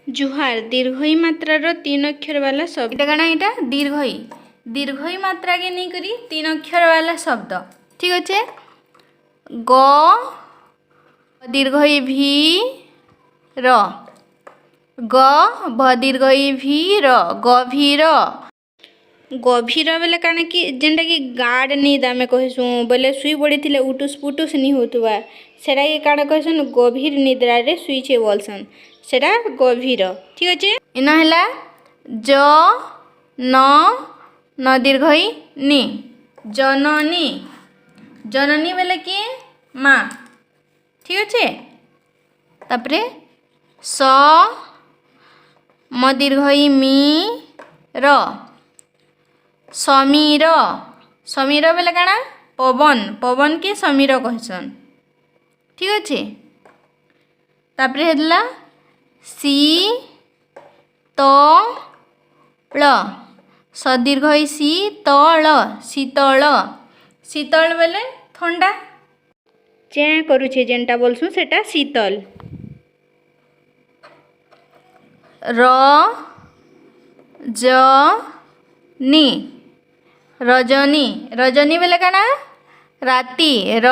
जुहार दीर्घई मात्रार तीन अक्षर वाला शब्द। এটা কাଣା এটা দীর্ঘই দীর্ঘই মাত্রাকে নেই করি তিন অক্ষর वाला শব্দ ঠিক আছে। গ দীর্ঘই ভি র গ ভ দীর্ঘই ভি র গভীর गभीर बेले काना कि जेनटा कि गाढ़ नींद आमे कहसु बोले शुई पड़ी उटुस पुटुस नहीं होतुआ सेटा कि काना कहसन गभीर निद्रा रे शुईछे बोलसन सेटा गभीर ठीक अच्छे। इन है ज न न दीर्घई नि जननी जननी बेले कि माँ ठीक अच्छे। तापरे स म दीर्घई मी र समीर समीर बेले काना पवन पवन के समीर कहसन ठीक अच्छे। तापरे हेला सी तो ळ सदीर्घई सी तल शीतल शीतल बेले ठंडा चें करुछे जेनटा बोलसु सेटा शीतल। र ज नी रजनी रजनी बेले काना राती र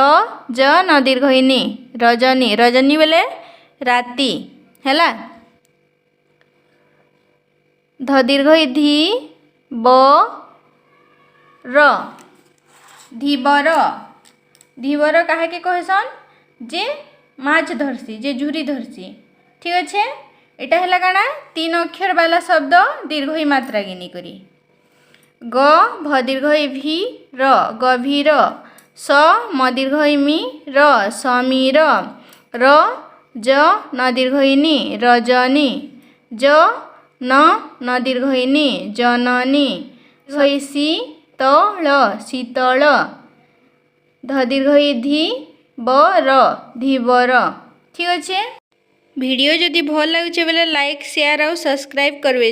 ज न दीर्घई नि रजनी रजनी बेले राती हैला। ध दीर्घई धी ब र धीबर धीबर काहे के कहसन जे माछ धरसी जे झुरी धरसी ठीक अच्छे। एटा हैला काना तीन अक्षर वाला शब्द दीर्घई मात्रा गिनी करी ग भ दीर्घई भी र गभीर स म दीर्घई मी र समीर र ज न दीर्घई नि रजनी ज न दीर्घई नि जननी दीर्घई सी तल शीतल ध दीर्घई धी ब र धीबर ठीक अच्छे। वीडियो जदि भल लगुचे बेले लाइक शेयर और सब्सक्राइब करबे।